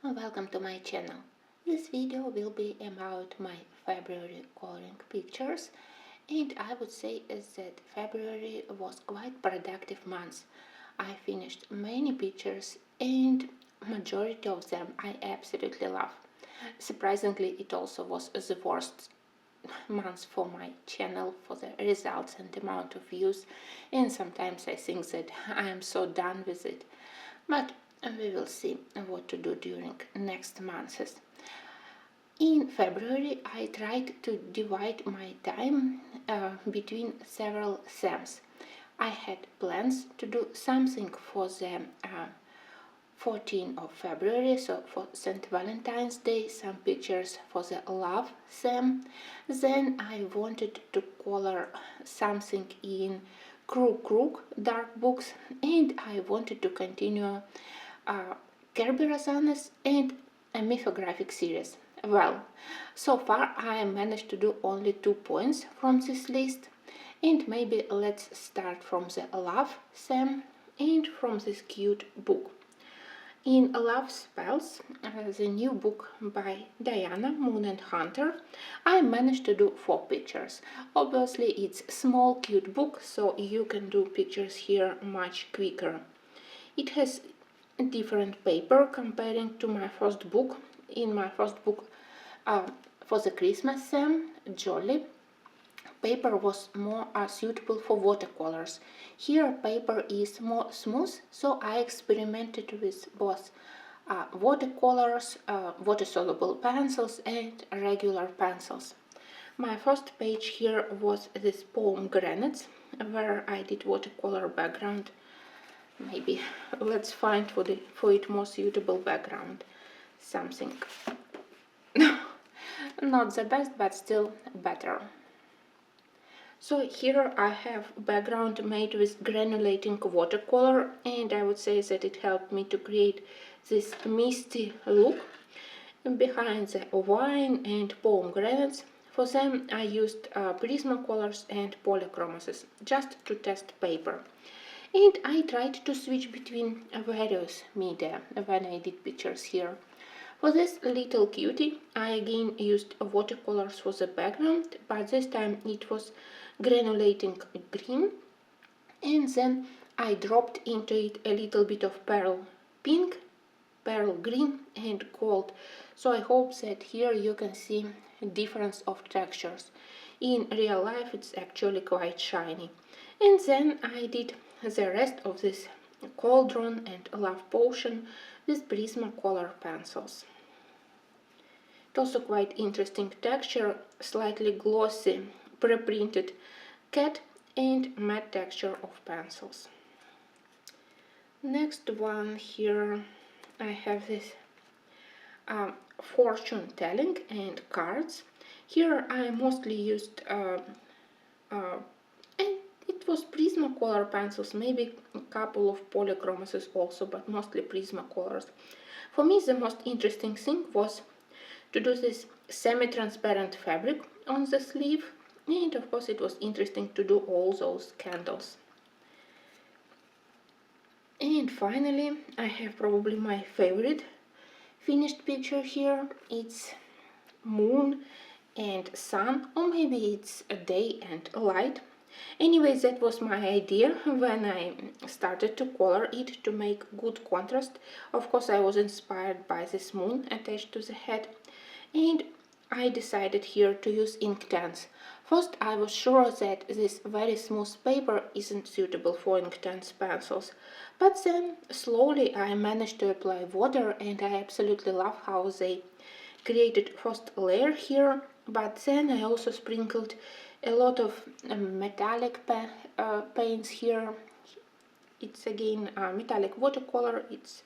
Welcome to my channel. This video will be about my February coloring pictures, and I would say that February was quite productive month. I finished many pictures and majority of them I absolutely love. Surprisingly, it also was the worst month for my channel for the results and amount of views, and sometimes I think that I am so done with it. But we will see what to do during next months. In February, I tried to divide my time between several themes. I had plans to do something for the 14th of February, so for St. Valentine's Day, some pictures for the love theme. Then I wanted to color something in Crook dark books, and I wanted to continue Kerberazana's and a mythographic series. Well, so far I managed to do only 2 points from this list, and maybe let's start from the love theme and from this cute book. In Love Spells, the new book by Diana, Moon and Hunter, I managed to do 4 pictures. Obviously it's small cute book, so you can do pictures here much quicker. It has different paper comparing to my first book. In my first book for the Christmas theme, Jolly, paper was more suitable for watercolors. Here paper is more smooth, so I experimented with both watercolors, water-soluble pencils and regular pencils. My first page here was this pomegranates, where I did watercolor background. Maybe let's find for it more suitable background. Something not the best, but still better. So here I have background made with granulating watercolor, and I would say that it helped me to create this misty look behind the wine and pomegranates. For them I used Prismacolors and polychromoses just to test paper. And I tried to switch between various media when I did pictures here. For this little cutie, I again used watercolors for the background, but this time it was granulating green, and then I dropped into it a little bit of pearl pink, pearl green and gold. So I hope that here you can see a difference of textures. In real life it's actually quite shiny. And then I did the rest of this cauldron and love potion with Prismacolor pencils. It's also quite interesting texture, slightly glossy pre-printed cat and matte texture of pencils. Next one here I have this fortune telling and cards. Here I mostly used it was Prismacolor pencils, maybe a couple of polychromoses also, but mostly Prismacolors. For me the most interesting thing was to do this semi-transparent fabric on the sleeve, and of course it was interesting to do all those candles. And finally I have probably my favorite finished picture here. It's moon and sun, or maybe it's a day and a light. Anyway, that was my idea when I started to color it to make good contrast. Of course I was inspired by this moon attached to the head, and I decided here to use Inktense. First I was sure that this very smooth paper isn't suitable for Inktense pencils, but then slowly I managed to apply water, and I absolutely love how they created first layer here, but then I also sprinkled a lot of metallic paints here. It's again metallic watercolor, it's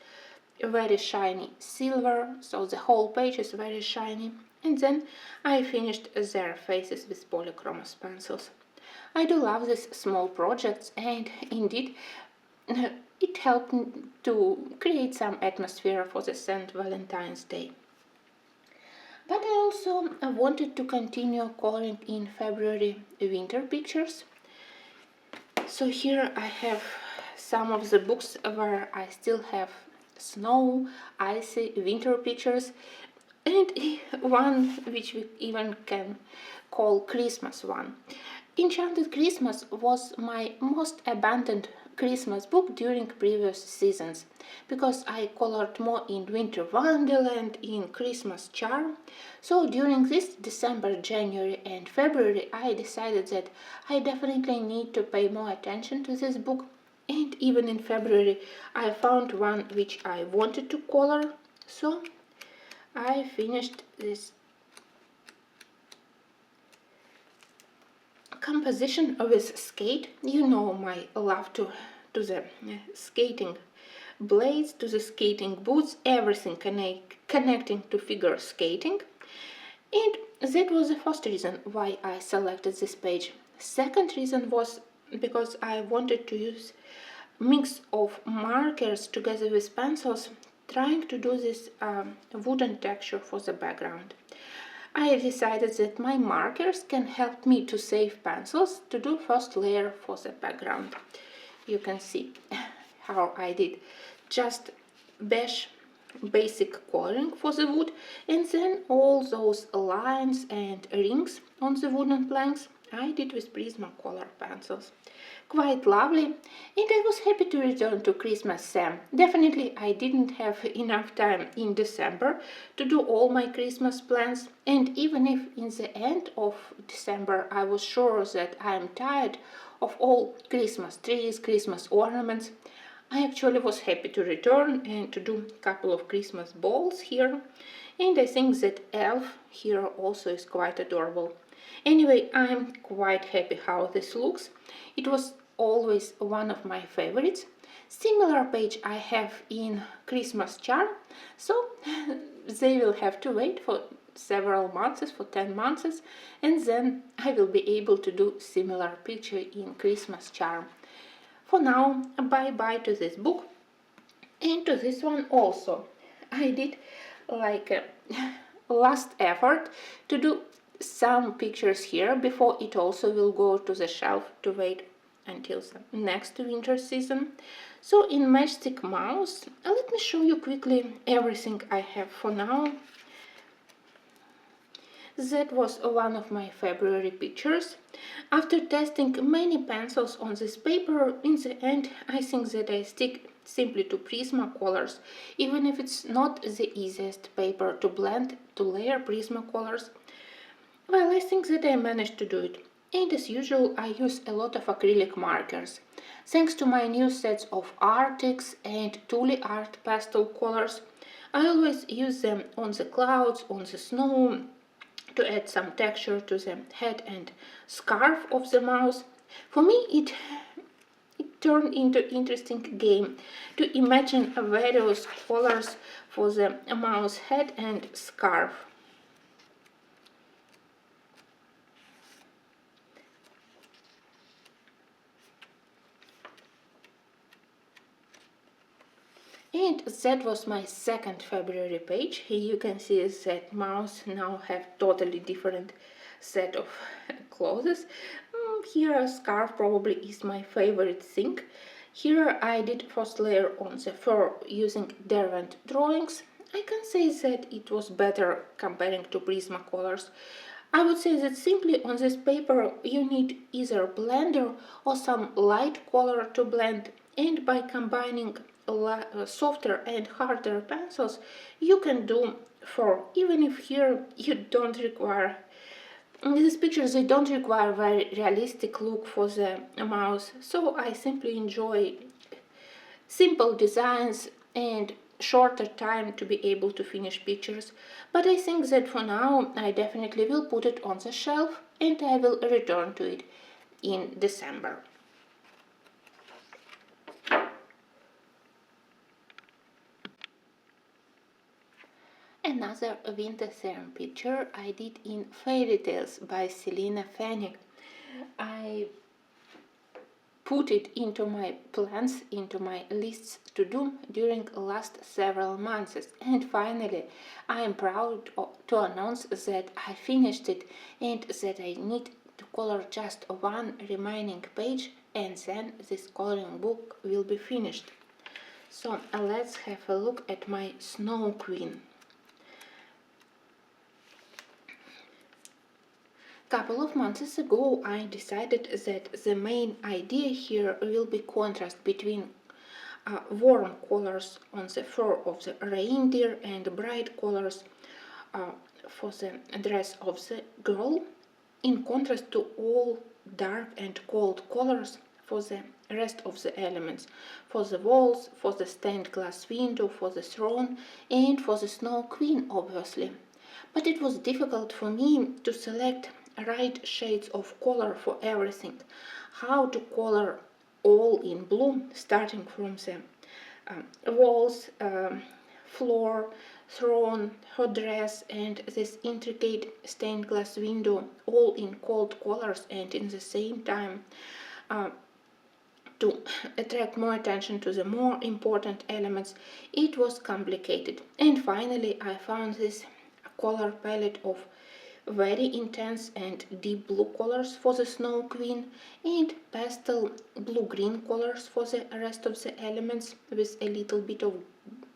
very shiny silver, so the whole page is very shiny. And then I finished their faces with polychromos pencils. I do love these small projects, and indeed it helped to create some atmosphere for the St. Valentine's Day. But I also wanted to continue coloring in February winter pictures. So here I have some of the books where I still have snow, icy winter pictures, and one which we even can call Christmas one. Enchanted Christmas was my most abundant Christmas book during previous seasons, because I colored more in Winter Wonderland, in Christmas Charm. So during this December, January and February I decided that I definitely need to pay more attention to this book, and even in February I found one which I wanted to color, so I finished this composition with skate. You know my love to the skating blades, to the skating boots, everything connecting to figure skating. And that was the first reason why I selected this page. Second reason was because I wanted to use mix of markers together with pencils, trying to do this wooden texture for the background. I decided that my markers can help me to save pencils to do first layer for the background. You can see how I did just basic coloring for the wood, and then all those lines and rings on the wooden planks I did with Prismacolor pencils. Quite lovely, and I was happy to return to Christmas theme. Definitely I didn't have enough time in December to do all my Christmas plans, and even if in the end of December I was sure that I am tired of all Christmas trees, Christmas ornaments, I actually was happy to return and to do a couple of Christmas balls here, and I think that elf here also is quite adorable. Anyway, I'm quite happy how this looks. It was always one of my favorites. Similar page I have in Christmas Charm, so they will have to wait for several months, for 10 months, and then I will be able to do similar picture in Christmas Charm. For now, bye-bye to this book, and to this one also. I did like a last effort to do some pictures here before it also will go to the shelf to wait until the next winter season. So in Matchstick Mouse, let me show you quickly everything I have for now. That was one of my February pictures. After testing many pencils on this paper, in the end I think that I stick simply to Prismacolors, even if it's not the easiest paper to blend, to layer Prismacolors. Well, I think that I managed to do it. And as usual, I use a lot of acrylic markers. Thanks to my new sets of Arctics and Tule Art pastel colors, I always use them on the clouds, on the snow, to add some texture to the head and scarf of the mouse. For me, it turned into interesting game to imagine various colors for the mouse head and scarf. And that was my second February page. Here you can see that mouse now have totally different set of clothes. Here a scarf probably is my favorite thing. Here I did first layer on the fur using Derwent drawings. I can say that it was better comparing to Prismacolors. I would say that simply on this paper you need either blender or some light color to blend, and by combining softer and harder pencils you can do for, even if here you don't require, in these pictures they don't require very realistic look for the mouse, so I simply enjoy simple designs and shorter time to be able to finish pictures. But I think that for now I definitely will put it on the shelf and I will return to it in December. Another winter theme picture I did in Fairy Tales by Selena Fennick. I put it into my plans, into my lists to do during last several months, and finally I am proud to announce that I finished it and that I need to color just one remaining page and then this coloring book will be finished. So let's have a look at my Snow Queen. Couple of months ago I decided that the main idea here will be contrast between warm colors on the fur of the reindeer and bright colors for the dress of the girl, in contrast to all dark and cold colors for the rest of the elements, for the walls, for the stained glass window, for the throne, and for the Snow Queen, obviously. But it was difficult for me to select right shades of color for everything. How to color all in blue, starting from the walls, floor, throne, her dress, and this intricate stained glass window, all in cold colors, and in the same time to attract more attention to the more important elements. It was complicated, and finally I found this color palette of very intense and deep blue colors for the Snow Queen and pastel blue-green colors for the rest of the elements with a little bit of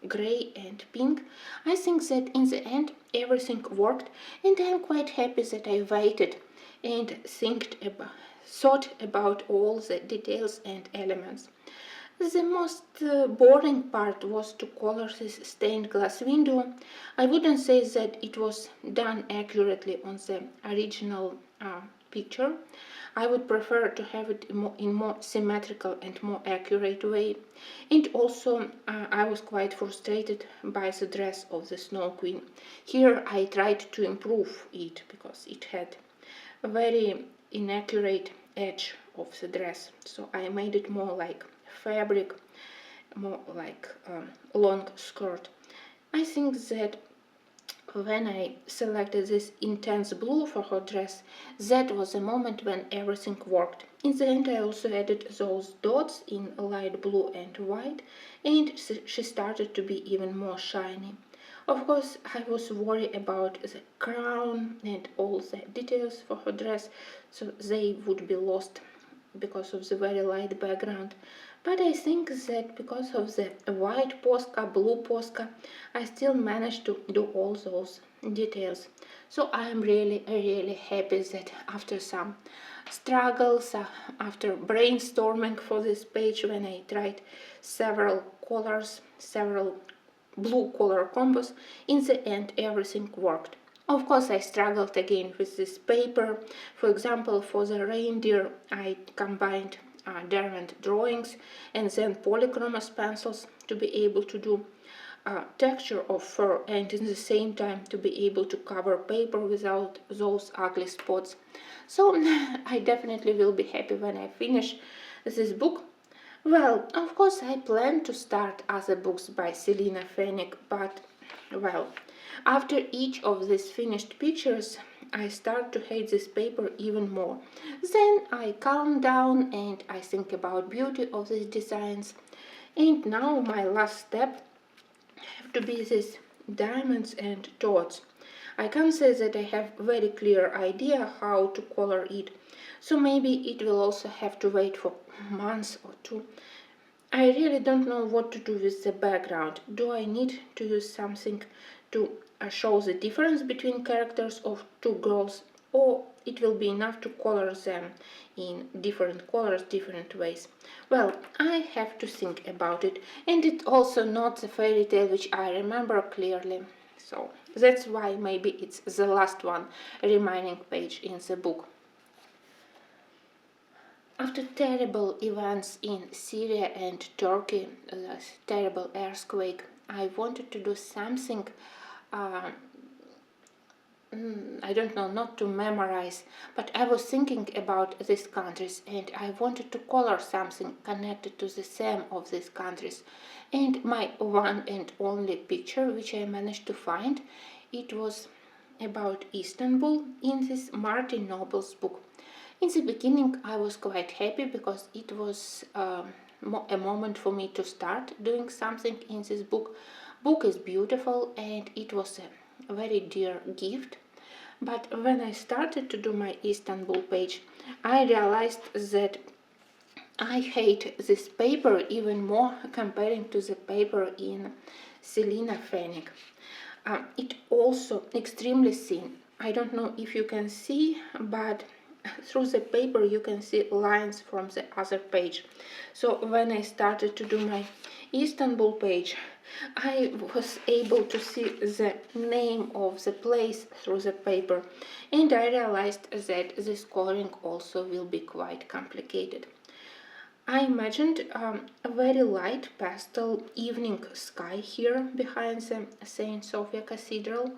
gray and pink. I think that in the end everything worked, and I am quite happy that I waited and thought about all the details and elements. The most boring part was to color this stained glass window. I wouldn't say that it was done accurately on the original picture. I would prefer to have it in more symmetrical and more accurate way. And also I was quite frustrated by the dress of the Snow Queen. Here I tried to improve it because it had a very inaccurate edge of the dress. So I made it more like fabric, more like long skirt. I think that when I selected this intense blue for her dress, that was the moment when everything worked. In the end I also added those dots in light blue and white, and she started to be even more shiny. Of course I was worried about the crown and all the details for her dress, so they would be lost because of the very light background. But I think that because of the white Posca, blue Posca, I still managed to do all those details. So I am really happy that after some struggles, after brainstorming for this page, when I tried several colors, several blue color combos, in the end everything worked. Of course I struggled again with this paper. For example, for the reindeer I combined Derwent drawings and then polychromos pencils to be able to do texture of fur, and in the same time to be able to cover paper without those ugly spots. So I definitely will be happy when I finish this book. Well, of course I plan to start other books by Selina Fenwick, but well, after each of these finished pictures I start to hate this paper even more. Then I calm down and I think about beauty of these designs. And now my last step have to be these diamonds and dots. I can't say that I have very clear idea how to color it, so maybe it will also have to wait for months or two. I really don't know what to do with the background. Do I need to use something to show the difference between characters of two girls, or it will be enough to color them in different colors, different ways? Well, I have to think about it, and it's also not the fairy tale which I remember clearly. So that's why maybe it's the last one remaining page in the book. After terrible events in Syria and Turkey, the terrible earthquake, I wanted to do something, I don't know, not to memorize, but I was thinking about these countries and I wanted to color something connected to the theme of these countries. And my one and only picture which I managed to find, it was about Istanbul in this Martin Noble's book. In the beginning I was quite happy because it was a moment for me to start doing something in this book. Book is beautiful and it was a very dear gift. But when I started to do my Istanbul page, I realized that I hate this paper even more comparing to the paper in Selina Fennec. It also extremely thin. I don't know if you can see, but through the paper you can see lines from the other page. So when I started to do my Istanbul page, I was able to see the name of the place through the paper, and I realized that this coloring also will be quite complicated. I imagined a very light pastel evening sky here behind the Saint Sophia Cathedral,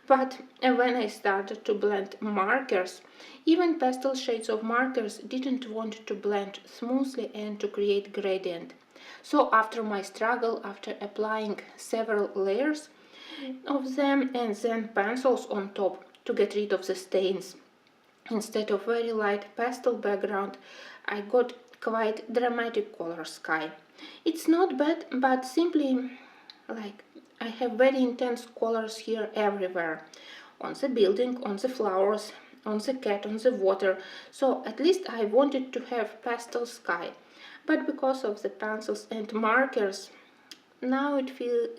but when I started to blend markers, even pastel shades of markers didn't want to blend smoothly and to create gradient. So after my struggle, after applying several layers of them and then pencils on top to get rid of the stains, instead of very light pastel background, I got quite dramatic color sky. It's not bad, but simply like I have very intense colors here everywhere. On the building, on the flowers, on the cat, on the water. So at least I wanted to have pastel sky. But because of the pencils and markers, now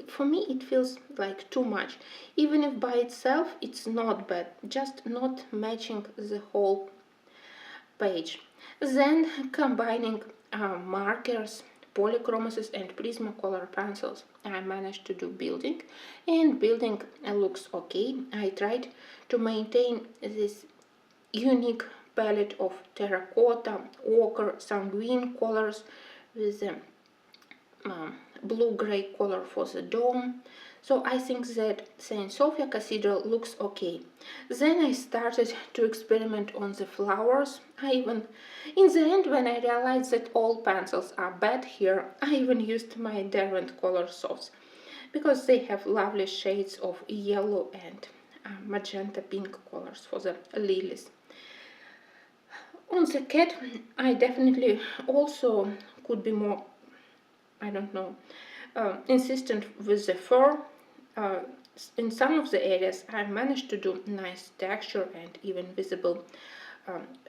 for me it feels like too much. Even if by itself it's not bad, just not matching the whole page. Then combining markers, polychromasis and Prismacolor pencils, I managed to do building, and building looks okay. I tried to maintain this unique palette of terracotta, ochre, sanguine colors with the blue-gray color for the dome. So I think that Saint Sophia Cathedral looks okay. Then I started to experiment on the flowers. In the end, when I realized that all pencils are bad here, I even used my Derwent color softs because they have lovely shades of yellow and magenta pink colors for the lilies. On the cat, I definitely also could be more, I don't know, insistent with the fur. In some of the areas I managed to do nice texture and even visible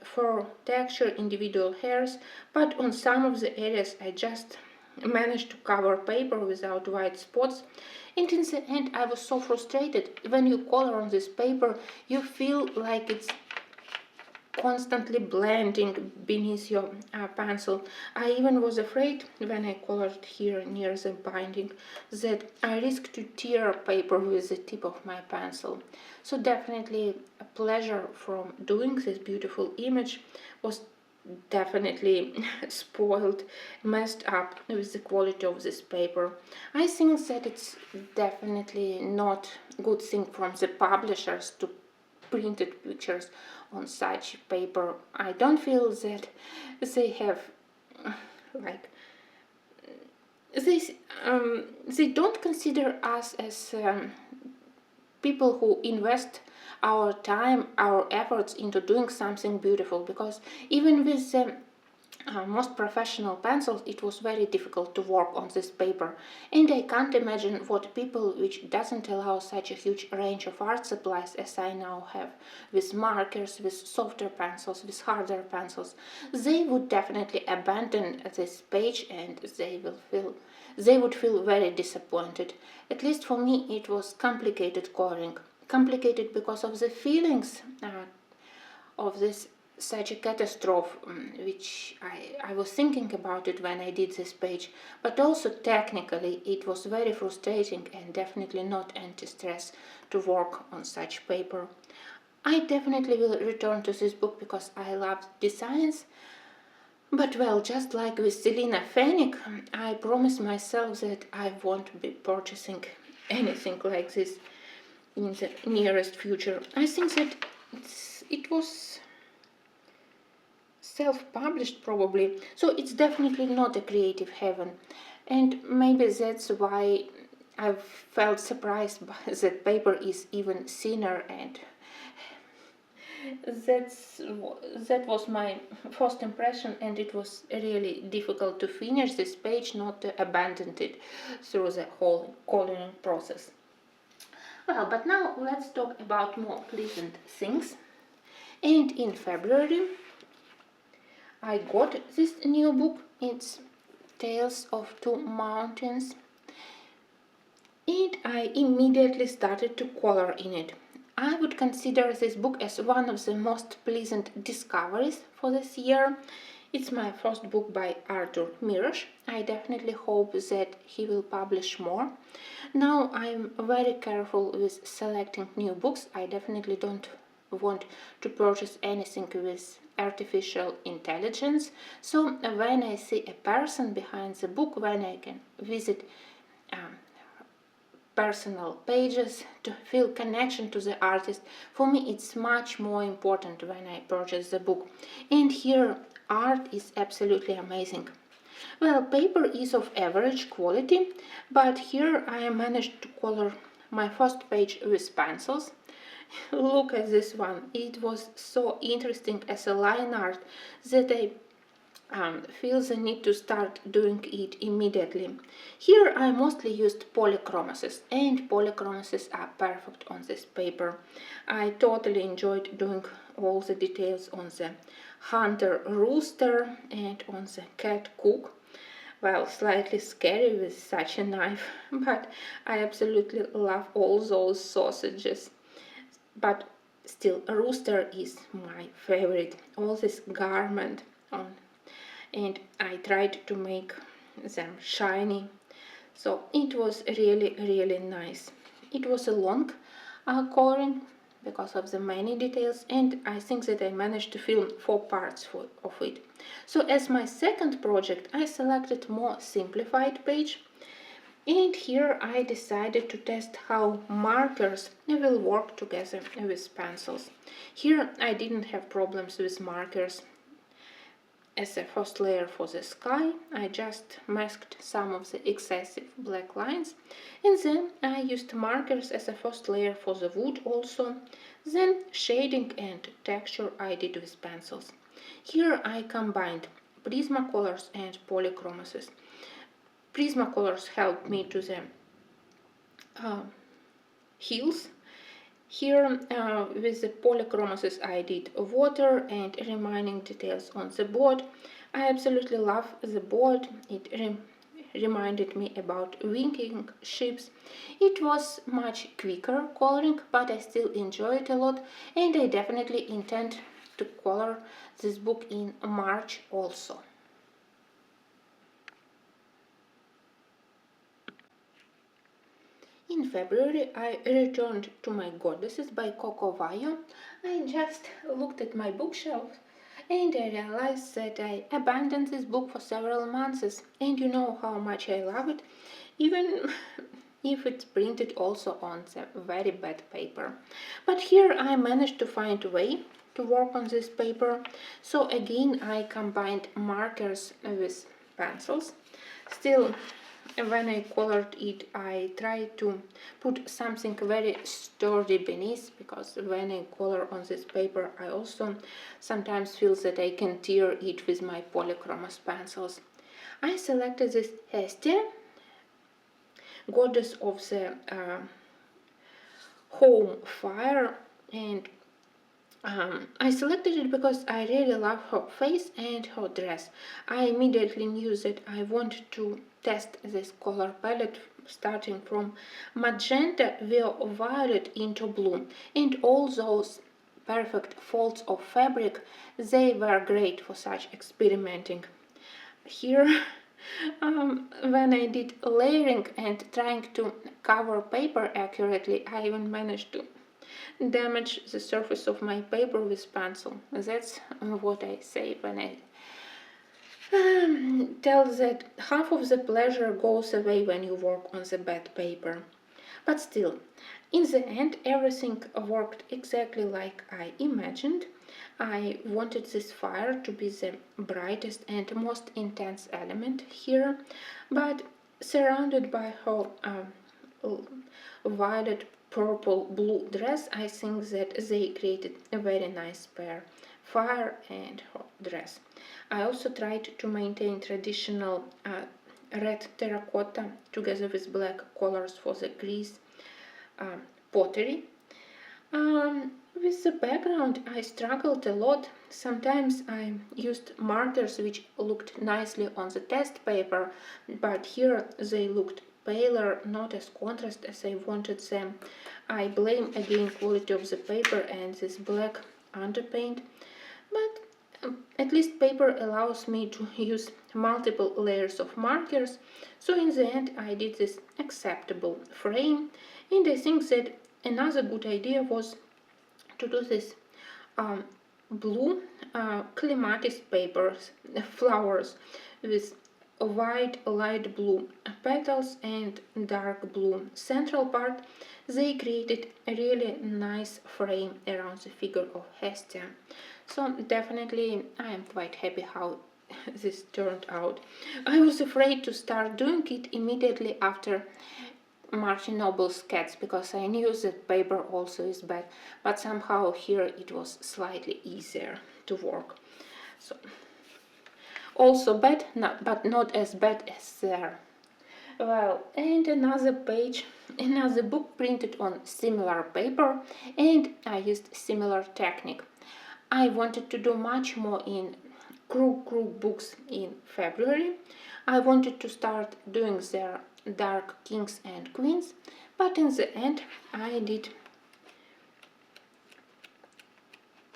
fur texture, individual hairs, but on some of the areas I just managed to cover paper without white spots, and in the end I was so frustrated. When you color on this paper, you feel like it's constantly blending beneath your pencil. I even was afraid when I colored here near the binding that I risked to tear paper with the tip of my pencil. So definitely a pleasure from doing this beautiful image was definitely spoiled, messed up with the quality of this paper. I think that it's definitely not a good thing from the publishers to printed pictures on such paper. I don't feel that they have like they don't consider us as people who invest our time, our efforts into doing something beautiful, because even with the most professional pencils it was very difficult to work on this paper, and I can't imagine what people which doesn't allow such a huge range of art supplies as I now have, with markers, with softer pencils, with harder pencils, they would definitely abandon this page and they would feel very disappointed. At least for me it was complicated coloring, complicated because of the feelings of this such a catastrophe, which I was thinking about it when I did this page, but also technically it was very frustrating and definitely not anti-stress to work on such paper. I definitely will return to this book because I love designs, but well, just like with Selina Fennec, I promised myself that I won't be purchasing anything like this in the nearest future. I think that it was self-published probably, so it's definitely not a creative heaven, and maybe that's why I've felt surprised that paper is even thinner, and that was my first impression, and it was really difficult to finish this page, not to abandon it through the whole coloring process. Well, but now let's talk about more pleasant things. And in February I got this new book. It's Tales of Two Mountains, and I immediately started to color in it. I would consider this book as one of the most pleasant discoveries for this year. It's my first book by Arthur Mirosh. I definitely hope that he will publish more. Now I'm very careful with selecting new books. I definitely don't want to purchase anything with artificial intelligence. So when I see a person behind the book, when I can visit personal pages to feel connection to the artist, for me it's much more important when I purchase the book. And here art is absolutely amazing. Well, paper is of average quality, but here I managed to color my first page with pencils. Look at this one. It was so interesting as a line art that I feel the need to start doing it immediately. Here I mostly used polychromoses, and polychromoses are perfect on this paper. I totally enjoyed doing all the details on the hunter rooster and on the cat cook. Well, slightly scary with such a knife, but I absolutely love all those sausages. But still, a rooster is my favorite. All this garment on, and I tried to make them shiny, so it was really nice. It was a long coloring because of the many details, and I think that I managed to film 4 parts of it. So as my second project I selected more simplified page, and here I decided to test how markers will work together with pencils. Here I didn't have problems with markers. As a first layer for the sky, I just masked some of the excessive black lines, and then I used markers as a first layer for the wood also. Then shading and texture I did with pencils. Here I combined Prismacolors and polychromoses. Prismacolors helped me to the hills. Here with the polychromoses I did water and remaining details on the board. I absolutely love the board. It reminded me about winking ships. It was much quicker coloring, but I still enjoy it a lot, and I definitely intend to color this book in March also. In February, I returned to my Goddesses by Coco Vayo. I just looked at my bookshelf and I realized that I abandoned this book for several months, and you know how much I love it, even if it's printed also on the very bad paper. But here I managed to find a way to work on this paper. So again I combined markers with pencils. Still, when I colored it, I tried to put something very sturdy beneath, because when I color on this paper, I also sometimes feel that I can tear it with my polychromos pencils. I selected this Hestia, goddess of the home fire, and I selected it because I really love her face and her dress. I immediately knew that I wanted to test this color palette starting from magenta via violet into blue, and all those perfect folds of fabric, they were great for such experimenting. Here when I did layering and trying to cover paper accurately, I even managed to damage the surface of my paper with pencil. That's what I say when I tell that half of the pleasure goes away when you work on the bad paper. But still, in the end, everything worked exactly like I imagined. I wanted this fire to be the brightest and most intense element here, but surrounded by her violet, purple, blue dress, I think that they created a very nice pair, fire and her dress. I also tried to maintain traditional red terracotta together with black colors for the grease pottery. With the background, I struggled a lot. Sometimes I used markers which looked nicely on the test paper, but here they looked paler, not as contrast as I wanted them. I blame again quality of the paper and this black underpaint, but at least paper allows me to use multiple layers of markers, so in the end I did this acceptable frame, and I think that another good idea was to do this blue clematis papers, flowers with white light blue petals and dark blue central part. They created a really nice frame around the figure of Hestia. So definitely I am quite happy how this turned out. I was afraid to start doing it immediately after Martin Noble's cats because I knew that paper also is bad, but somehow here it was slightly easier to work. So also bad, but not as bad as there. Well, and another page, another book printed on similar paper, and I used similar technique. I wanted to do much more in Krug books in February. I wanted to start doing their dark kings and queens, but in the end I did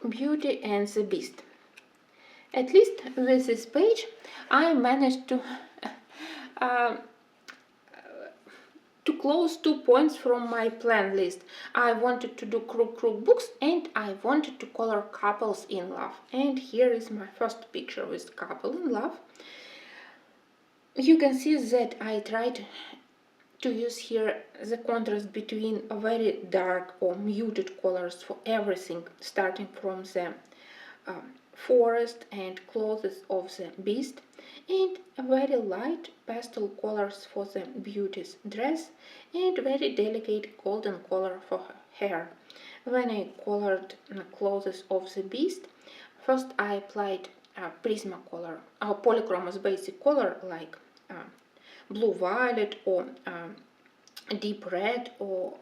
Beauty and the Beast. At least with this page I managed to close 2 points from my plan list. I wanted to do Krug books and I wanted to color couples in love. And here is my first picture with couple in love. You can see that I tried to use here the contrast between very dark or muted colors for everything, starting from the forest and clothes of the beast, and very light pastel colors for the beauty's dress, and very delicate golden color for her hair. When I colored the clothes of the beast, first I applied Prismacolor, Polychromos basic color like blue violet or deep red or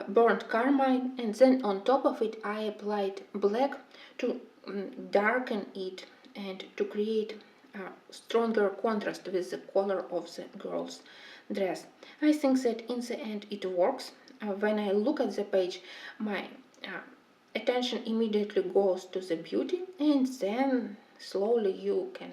burnt carmine, and then on top of it I applied black to darken it and to create a stronger contrast with the color of the girl's dress. I think that in the end it works. When I look at the page, my attention immediately goes to the beauty, and then slowly you can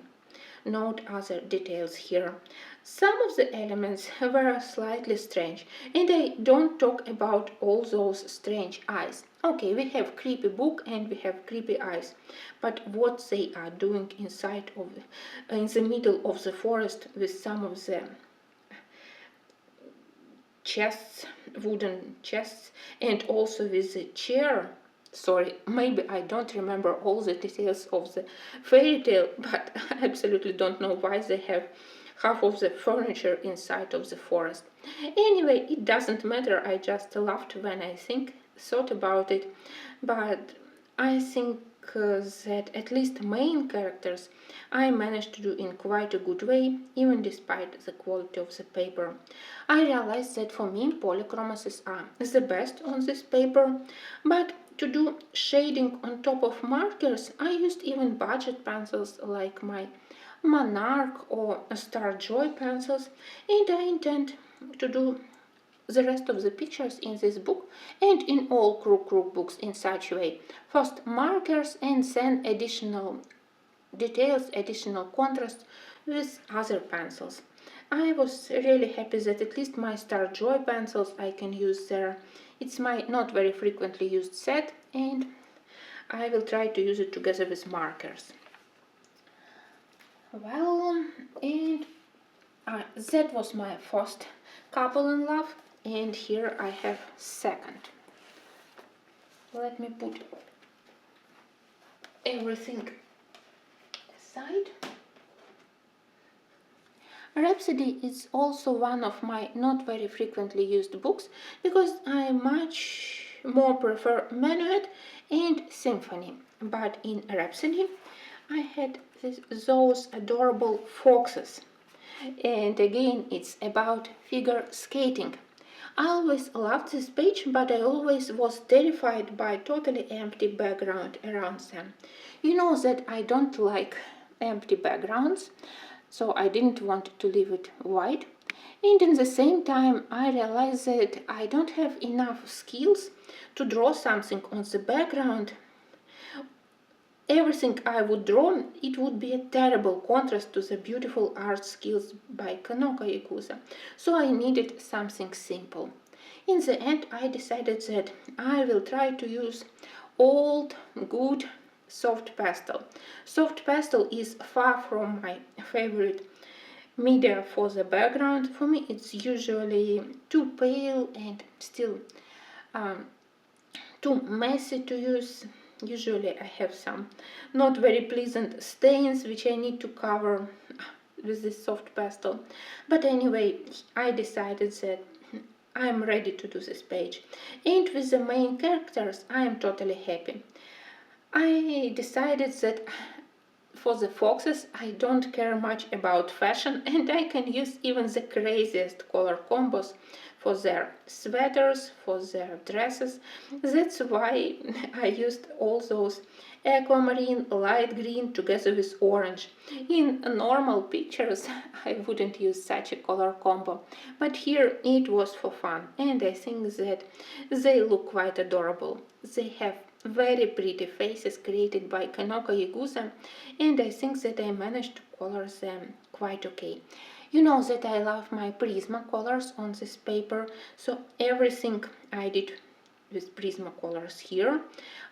note other details here. Some of the elements were slightly strange, and I don't talk about all those strange eyes. Okay, we have creepy book and we have creepy eyes, but what they are doing inside of in the middle of the forest with some of the chests, wooden chests, and also with the chair. Sorry, maybe I don't remember all the details of the fairy tale, but I absolutely don't know why they have half of the furniture inside of the forest. Anyway, it doesn't matter, I just laughed when I thought about it, but I think that at least main characters I managed to do in quite a good way, even despite the quality of the paper. I realized that for me polychromoses are the best on this paper, but to do shading on top of markers I used even budget pencils like my Monarch or Star Joy pencils, and I intend to do the rest of the pictures in this book and in all Krug books in such a way. First markers and then additional details, additional contrast with other pencils. I was really happy that at least my Star Joy pencils I can use there. It's my not very frequently used set, and I will try to use it together with markers. Well, and that was my first couple in love, and here I have second. Let me put everything aside. Rhapsody is also one of my not very frequently used books because I much more prefer Menuet and Symphony. But in Rhapsody I had those adorable foxes, and again it's about figure skating. I always loved this page, but I always was terrified by totally empty background around them. You know that I don't like empty backgrounds, so I didn't want to leave it white. And in the same time, I realized that I don't have enough skills to draw something on the background. Everything I would draw, it would be a terrible contrast to the beautiful art skills by Kanoko Yakuza, so I needed something simple. In the end, I decided that I will try to use old, good, soft pastel. Soft pastel is far from my favorite media for the background. For me, it's usually too pale and still too messy to use. Usually I have some not very pleasant stains which I need to cover with this soft pastel. But anyway, I decided that I'm ready to do this page. And with the main characters, I am totally happy. I decided that for the foxes, I don't care much about fashion, and I can use even the craziest color combos for their sweaters, for their dresses. That's why I used all those aquamarine, light green together with orange. In normal pictures, I wouldn't use such a color combo, but here it was for fun, and I think that they look quite adorable. They have very pretty faces created by Kanoko Yakuza, and I think that I managed to color them quite okay. You know that I love my Prismacolors on this paper, so everything I did with Prismacolors here.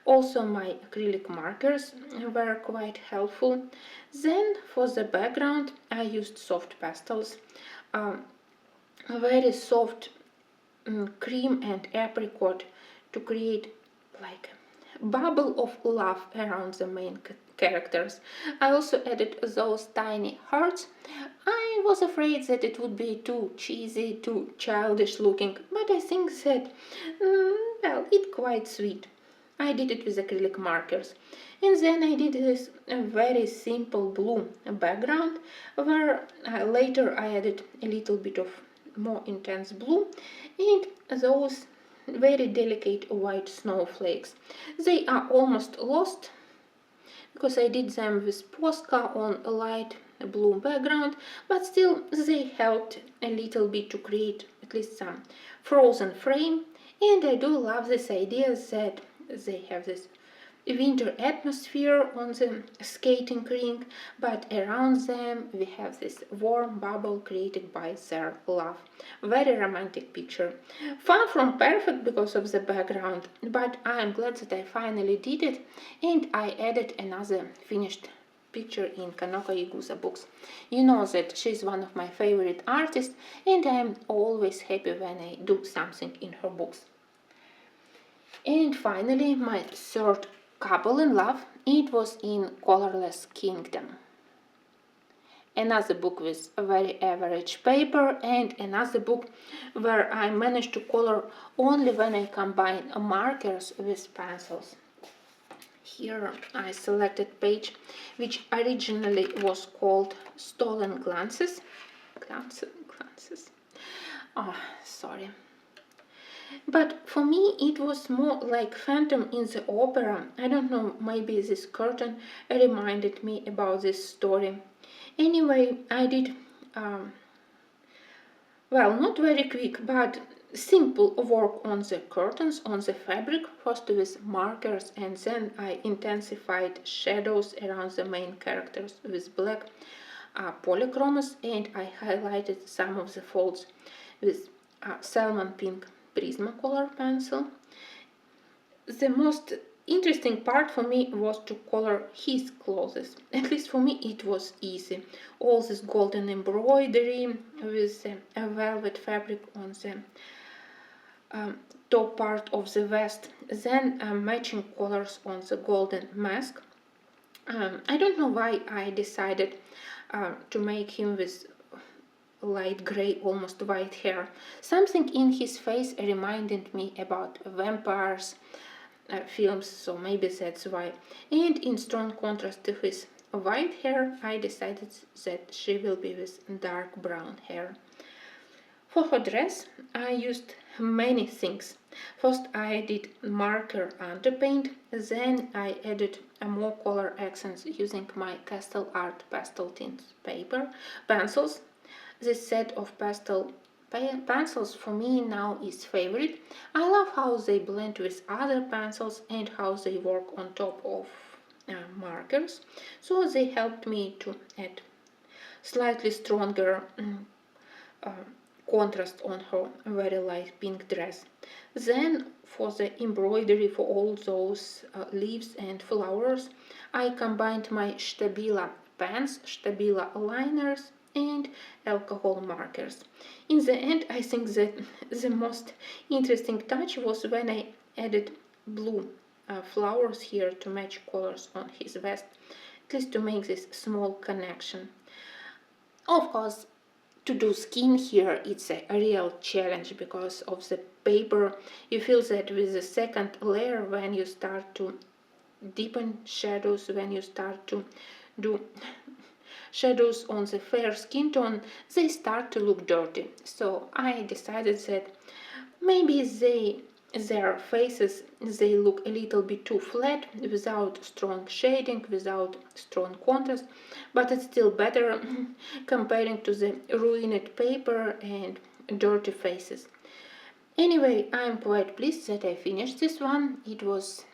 Also my acrylic markers were quite helpful. Then for the background I used soft pastels, very soft cream and apricot to create like bubble of love around the main characters. I also added those tiny hearts. I was afraid that it would be too cheesy, too childish looking, but I think that, well, it's quite sweet. I did it with acrylic markers. And then I did this very simple blue background where later I added a little bit of more intense blue and those very delicate white snowflakes. They are almost lost because I did them with Posca on a light blue background, but still they helped a little bit to create at least some frozen frame. And I do love this idea that they have this winter atmosphere on the skating rink, but around them we have this warm bubble created by their love. Very romantic picture. Far from perfect because of the background, but I am glad that I finally did it, and I added another finished picture in Kanoko Yakuza books. You know that she's one of my favorite artists, and I am always happy when I do something in her books. And finally, my third couple in love, it was in Colorless Kingdom. Another book with a very average paper, and another book where I managed to color only when I combine markers with pencils. Here I selected page which originally was called Stolen Glances. Glances. Oh, sorry. But for me it was more like Phantom in the Opera. I don't know, maybe this curtain reminded me about this story. Anyway, I did, well, not very quick, but simple work on the curtains, on the fabric, first with markers, and then I intensified shadows around the main characters with black polychromos, and I highlighted some of the folds with salmon pink Prismacolor pencil. The most interesting part for me was to color his clothes. At least for me it was easy. All this golden embroidery with a velvet fabric on the top part of the vest, then matching colors on the golden mask. I don't know why I decided to make him with light gray, almost white hair. Something in his face reminded me about vampires films, so maybe that's why. And in strong contrast to his white hair, I decided that she will be with dark brown hair. For her dress, I used many things. First I did marker underpaint, then I added more color accents using my Castle Art pastel tint paper pencils. This set of pastel pencils for me now is favorite. I love how they blend with other pencils and how they work on top of markers, so they helped me to add slightly stronger uh, contrast on her very light pink dress. Then for the embroidery for all those leaves and flowers, I combined my Stabila pens, Stabila liners and alcohol markers. In the end, I think that the most interesting touch was when I added blue flowers here to match colors on his vest, at least to make this small connection. Of course, to do skin here, it's a real challenge because of the paper. You feel that with the second layer, when you start to deepen shadows, when you start to do shadows on the fair skin tone, they start to look dirty. So I decided that maybe their faces, they look a little bit too flat, without strong shading, without strong contrast, but it's still better comparing to the ruined paper and dirty faces. Anyway, I'm quite pleased that I finished this one. It was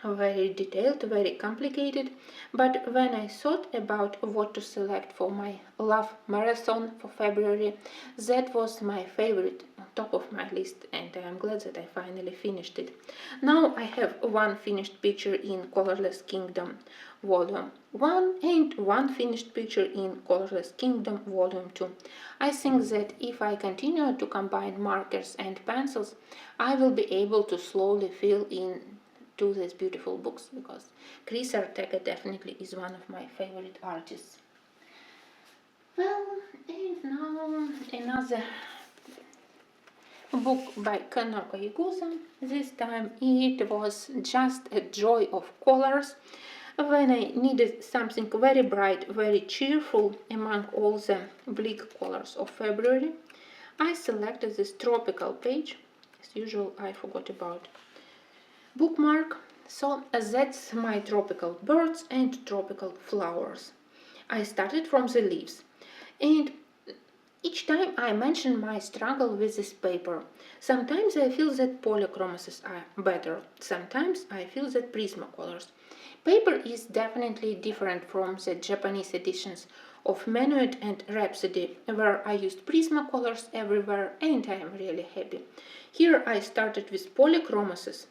very detailed, very complicated, but when I thought about what to select for my love marathon for February, that was my favorite on top of my list, and I'm glad that I finally finished it. Now I have one finished picture in Colorless Kingdom Volume 1 and one finished picture in Colorless Kingdom Volume 2. I think that if I continue to combine markers and pencils, I will be able to slowly fill in to these beautiful books, because Chris Ortega definitely is one of my favorite artists. Well, and now another book by Kanako Igusa. This time it was just a joy of colors. When I needed something very bright, very cheerful among all the bleak colors of February, I selected this tropical page. As usual, I forgot about bookmark. So that's my tropical birds and tropical flowers. I started from the leaves, and each time I mention my struggle with this paper. Sometimes I feel that polychromases are better, sometimes I feel that Prismacolors. Paper is definitely different from the Japanese editions of Menuet and Rhapsody, where I used Prismacolors everywhere and I am really happy. Here I started with polychromases,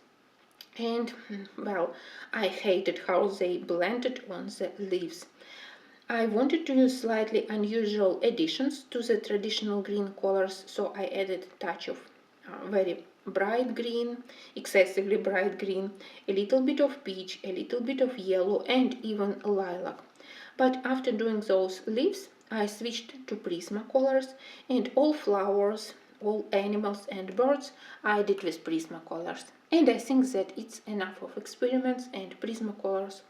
and well, I hated how they blended on the leaves. I wanted to use slightly unusual additions to the traditional green colors, so I added a touch of very bright green, excessively bright green, a little bit of peach, a little bit of yellow, and even lilac. But after doing those leaves, I switched to Prismacolors, and all flowers, all animals and birds I did with Prismacolors. And I think that it's enough of experiments, and Prismacolors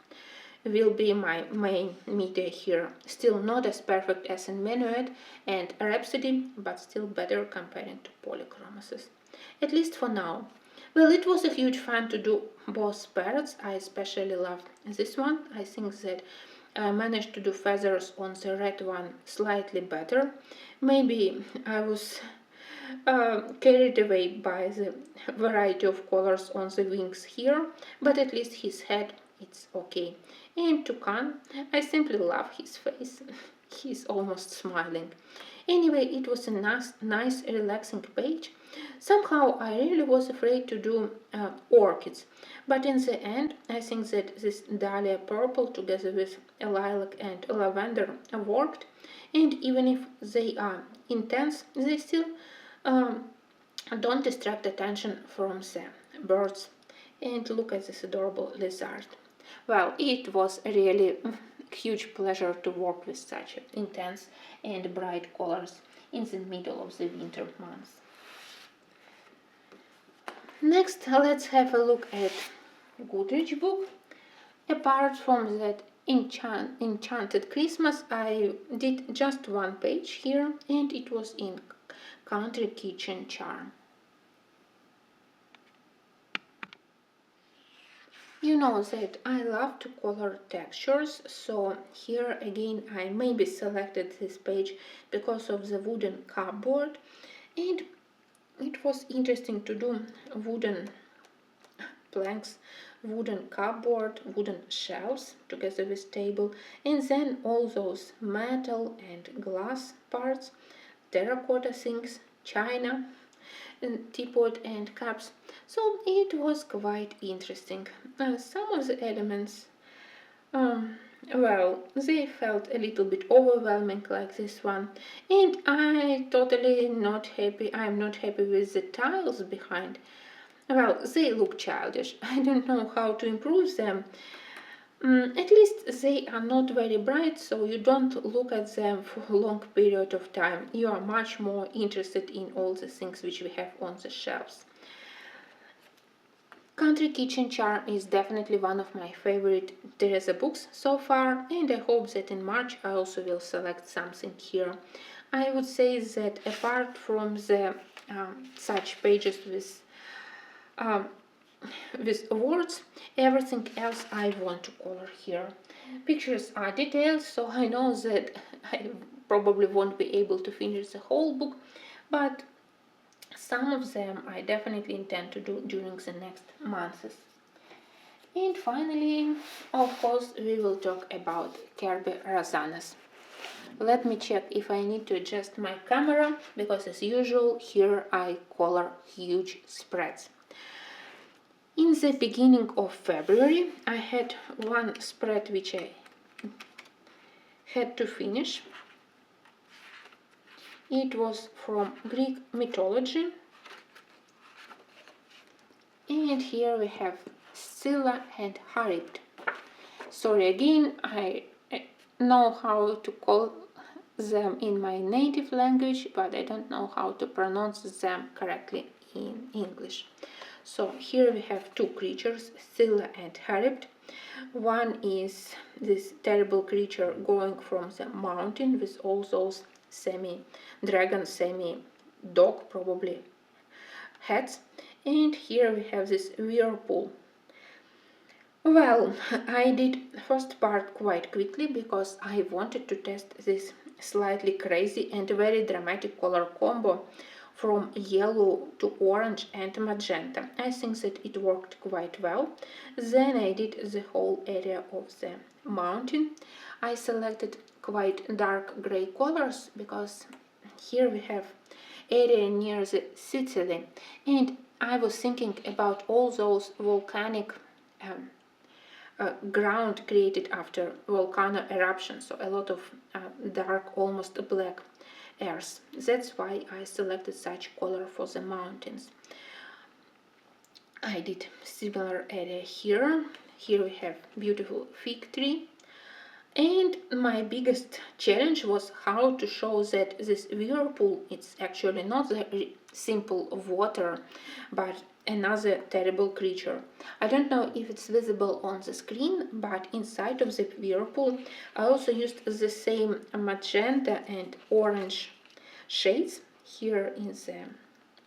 will be my main media here. Still not as perfect as in Menuet and Rhapsody, but still better comparing to polychromases. At least for now. Well, it was a huge fun to do both parrots. I especially loved this one. I think that I managed to do feathers on the red one slightly better. Maybe I was carried away by the variety of colors on the wings here, but at least his head, it's okay. And Toucan, I simply love his face. He's almost smiling. Anyway, it was a nice relaxing page. Somehow I really was afraid to do orchids, but in the end I think that this dahlia purple together with lilac and lavender worked, and even if they are intense, they still don't distract attention from the birds. And look at this adorable lizard. Well, it was really a huge pleasure to work with such intense and bright colors in the middle of the winter months. Next, let's have a look at Goodrich book. Apart from that Enchanted Christmas, I did just one page here, and it was in Country Kitchen Charm. You know that I love to color textures, so here again I maybe selected this page because of the wooden cupboard, and it was interesting to do wooden planks, wooden cupboard, wooden shelves together with table, and then all those metal and glass parts, terracotta things, china, and teapot and cups. So it was quite interesting. Some of the elements, um, well, they felt a little bit overwhelming like this one, and I'm not happy with the tiles behind. Well, they look childish. I don't know how to improve them. At least they are not very bright, so you don't look at them for a long period of time. You are much more interested in all the things which we have on the shelves. Country Kitchen Charm is definitely one of my favorite Teresa books so far, and I hope that in March I also will select something here. I would say that apart from the such pages um, with words, everything else I want to color here. Pictures are details, so I know that I probably won't be able to finish the whole book, but some of them I definitely intend to do during the next months. And finally, of course, we will talk about Kerbe Razanas. Let me check if I need to adjust my camera, because as usual here I color huge spreads. In the beginning of February I had one spread which I had to finish. It was from Greek mythology, and here we have Scylla and Charybdis. Sorry again, I know how to call them in my native language, but I don't know how to pronounce them correctly in English. So here we have two creatures, Scylla and Charybdis. One is this terrible creature going from the mountain with all those semi-dragon, semi-dog probably heads. And here we have this whirlpool. Well, I did first part quite quickly because I wanted to test this slightly crazy and very dramatic color combo from yellow to orange and magenta. I think that it worked quite well. Then I did the whole area of the mountain. I selected quite dark gray colors because here we have area near the Sicily, and I was thinking about all those volcanic ground created after volcano eruption, so a lot of dark, almost black earth. That's why I selected such color for the mountains. I did similar area here. Here we have beautiful fig tree. And my biggest challenge was how to show that this whirlpool is actually not the simple water, but another terrible creature. I don't know if it's visible on the screen, but inside of the whirlpool I also used the same magenta and orange shades here in the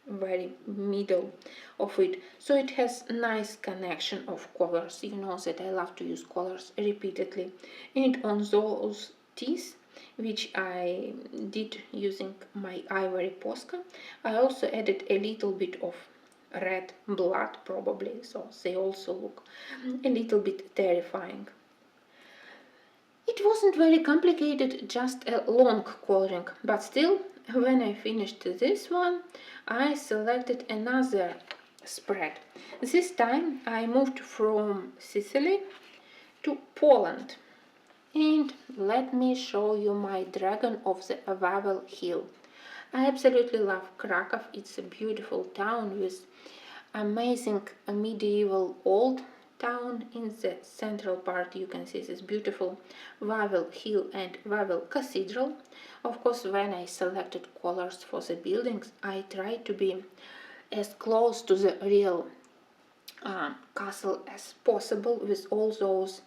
very middle of it, so it has nice connection of colors. You know that I love to use colors repeatedly, and on those teeth which I did using my ivory Posca, I also added a little bit of red blood probably, so they also look a little bit terrifying. It wasn't very complicated, just a long coloring, but still, when I finished this one, I selected another spread. This time I moved from Sicily to Poland. And let me show you my dragon of the Wawel Hill. I absolutely love Krakow. It's a beautiful town with amazing medieval old town. In the central part you can see this beautiful Wawel Hill and Wawel Cathedral. Of course, when I selected colors for the buildings, I tried to be as close to the real castle as possible, with all those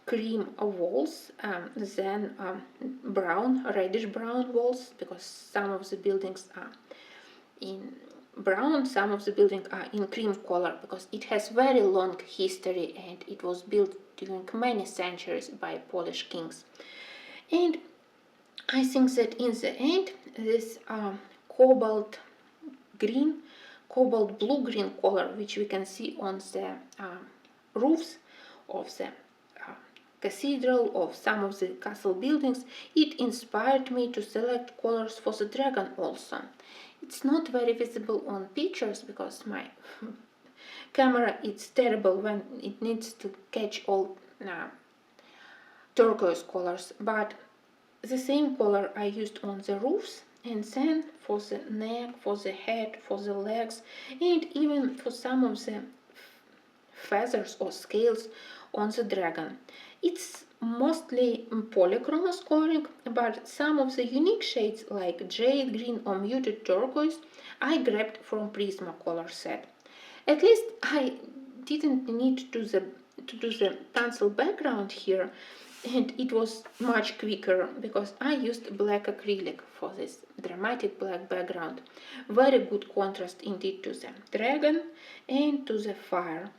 cream walls, then reddish brown walls, because some of the buildings are in brown, some of the buildings are in cream color because it has very long history and it was built during many centuries by Polish kings. And I think that in the end this cobalt blue-green color, which we can see on the roofs of the cathedral, of some of the castle buildings, it inspired me to select colors for the dragon also. It's not very visible on pictures because my camera is terrible when it needs to catch all turquoise colors, but the same color I used on the roofs, and then for the neck, for the head, for the legs, and even for some of the feathers or scales on the dragon. It's mostly polychromos coloring, but some of the unique shades like jade green or muted turquoise I grabbed from Prismacolor set. At least I didn't need to do the pencil background here, and it was much quicker because I used black acrylic for this dramatic black background. Very good contrast indeed to the dragon and to the fire.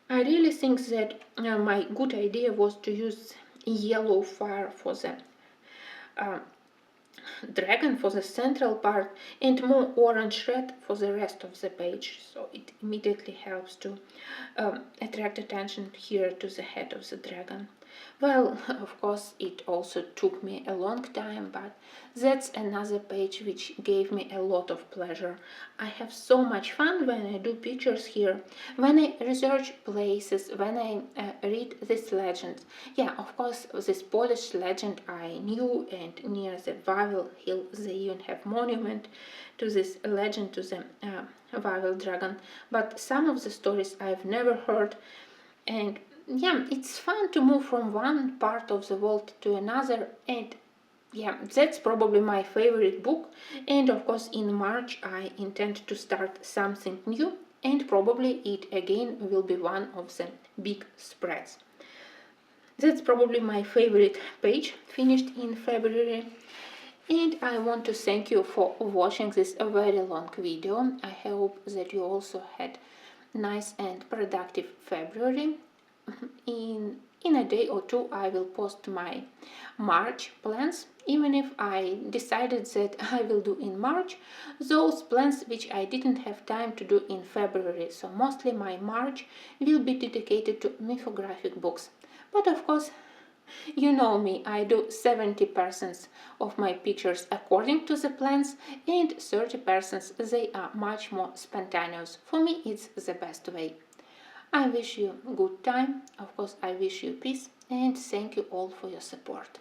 I really think that my good idea was to use yellow fire for the dragon for the central part and more orange red for the rest of the page, so it immediately helps to attract attention here to the head of the dragon. Well, of course it also took me a long time, but that's another page which gave me a lot of pleasure. I have so much fun when I do pictures here, when I research places, when I read these legends. Yeah, of course this Polish legend I knew, and near the Wawel hill they even have monument to this legend, to the Wawel dragon, but some of the stories I've never heard. And yeah, it's fun to move from one part of the world to another, and yeah, that's probably my favorite book. And of course in March I intend to start something new, and probably it again will be one of the big spreads. That's probably my favorite page finished in February. And I want to thank you for watching this very long video. I hope that you also had nice and productive February. In a day or two I will post my March plans, even if I decided that I will do in March those plans which I didn't have time to do in February, so mostly my March will be dedicated to mythographic books. But of course, you know me, I do 70% of my pictures according to the plans, and 30% they are much more spontaneous. For me it's the best way. I wish you a good time, of course I wish you peace, and thank you all for your support.